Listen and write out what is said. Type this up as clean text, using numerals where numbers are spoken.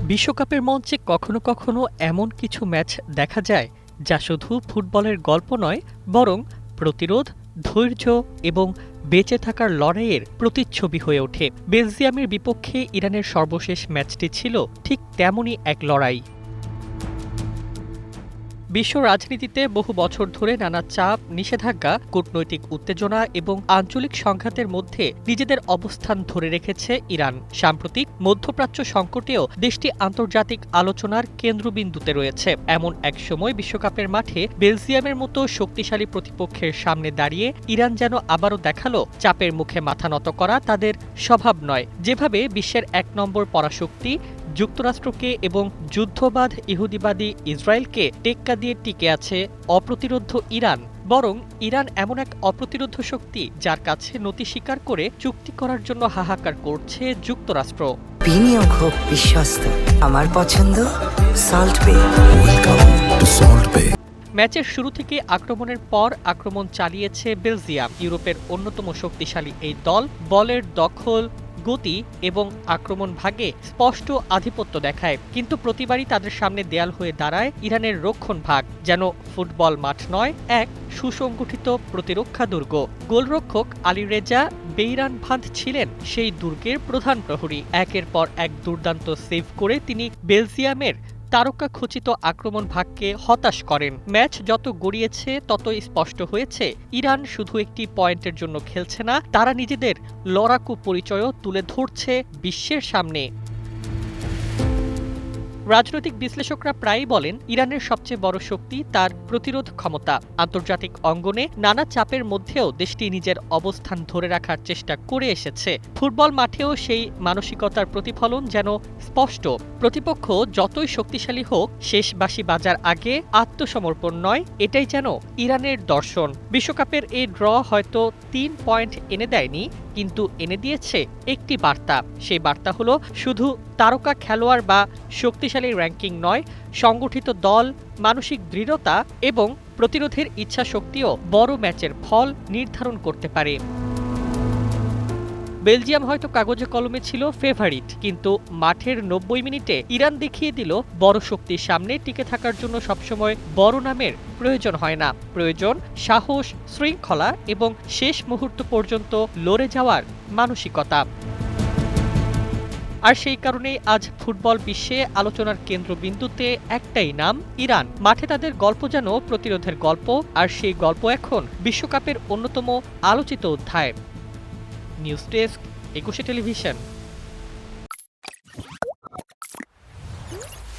বিশ্বকাপের মঞ্চে কখনো কখনো এমন কিছু ম্যাচ দেখা যায় যা শুধু ফুটবলের গল্প নয়, বরং প্রতিরোধ, ধৈর্য এবং বেঁচে থাকার লড়াইয়ের প্রতিচ্ছবি হয়ে ওঠে। বেলজিয়ামের বিপক্ষে ইরানের সর্বশেষ ম্যাচটি ছিল ঠিক তেমনই এক লড়াই। বিশ্ব রাজনীতিতে বহু বছর ধরে নানা চাপ, নিষেধাজ্ঞা, কূটনৈতিক উত্তেজনা এবং আঞ্চলিক সংঘাতের মধ্যে নিজেদের অবস্থান ধরে রেখেছে ইরান। সাম্প্রতিক মধ্যপ্রাচ্য সংকটেও দেশটি আন্তর্জাতিক আলোচনার কেন্দ্রবিন্দুতে রয়েছে। এমন এক সময় বিশ্বকাপের মাঠে বেলজিয়ামের মতো শক্তিশালী প্রতিপক্ষের সামনে দাঁড়িয়ে ইরান যেন আবারও দেখালো চাপের মুখে মাথা নত করা তাদের স্বভাব নয়। যেভাবে বিশ্বের ১ নম্বর পরাশক্তি যুক্তরাষ্ট্রকে এবং যুদ্ধবাদ ইহুদিবাদী ইসরায়েলকে টেক্কা দিয়ে টিকে আছে অপ্রতিরোধ্য ইরান। বরং ইরান এমন এক অপ্রতিরোধ্য শক্তি যার কাছে নতি স্বীকার করে চুক্তি করার জন্য হাহাকার করছে যুক্তরাষ্ট্র। বিনিয়োগ হোক বিশ্বস্ত, আমার পছন্দ সল্ট বে। ম্যাচের শুরু থেকে আক্রমণের পর আক্রমণ চালিয়েছে বেলজিয়াম। ইউরোপের অন্যতম শক্তিশালী এই দল বলের দখল, গতি এবং আক্রমণ ভাগে স্পষ্ট আধিপত্য দেখায়, কিন্তু প্রতিবারই তাদের সামনে দেয়াল হয়ে দাঁড়ায় ইরানের রক্ষণ ভাগ। যেন ফুটবল মাঠ নয়, এক সুসংগঠিত প্রতিরক্ষা দুর্গ। গোলরক্ষক আলী রেজা বেইরানভান্দ ছিলেন সেই দুর্গের প্রধান প্রহরী। একের পর এক দুর্দান্ত সেভ করে তিনি বেলজিয়ামের তারকা খচিত আক্রমণ ভাগকে হতাশ করেন। ম্যাচ যত গড়িয়েছে ততই স্পষ্ট হয়েছে ইরান শুধু একটি পয়েন্টের জন্য খেলছে না, তারা নিজেদের লড়াকু পরিচয়ও তুলে ধরছে বিশ্বের সামনে। রাজনৈতিক বিশ্লেষকরা প্রায়ই বলেন ইরানের সবচেয়ে বড় শক্তি তার প্রতিরোধ ক্ষমতা। আন্তর্জাতিক অঙ্গনে নানা চাপের মধ্যেও দেশটি নিজের অবস্থান ধরে রাখার চেষ্টা করে এসেছে। ফুটবল মাঠেও সেই মানসিকতার প্রতিফলন যেন স্পষ্ট। প্রতিপক্ষ যতই শক্তিশালী হোক, শেষ বাঁশি বাজার আগে আত্মসমর্পণ নয়, এটাই যেন ইরানের দর্শন। বিশ্বকাপের এই ড্র হয়তো ৩ পয়েন্ট এনে দেয়নি, কিন্তু এনে দিয়েছে একটি বার্তা। সেই বার্তা হলো শুধু তারকা খেলোয়াড় বা শক্তিশালী র্যাঙ্কিং নয়, সংগঠিত দল, মানসিক দৃঢ়তা এবং প্রতিরোধের ইচ্ছাশক্তিও বড় ম্যাচের ফল নির্ধারণ করতে পারে। বেলজিয়াম হয়তো কাগজে কলমে ছিল ফেভারিট, কিন্তু মাঠের ৯০ মিনিটে ইরান দেখিয়ে দিল বড় শক্তির সামনে টিকে থাকার জন্য সবসময় বড় নামের প্রয়োজন হয় না, প্রয়োজন সাহস, শৃঙ্খলা এবং শেষ মুহূর্ত পর্যন্ত লড়ে যাওয়ার মানসিকতা। আর সেই কারণেই আজ ফুটবল বিশ্বে আলোচনার কেন্দ্রবিন্দুতে একটাই নাম, ইরান। মাঠে তাদের গল্প যেন প্রতিরোধের গল্প, আর সেই গল্প এখন বিশ্বকাপের অন্যতম আলোচিত অধ্যায়। News desk, ২১ television.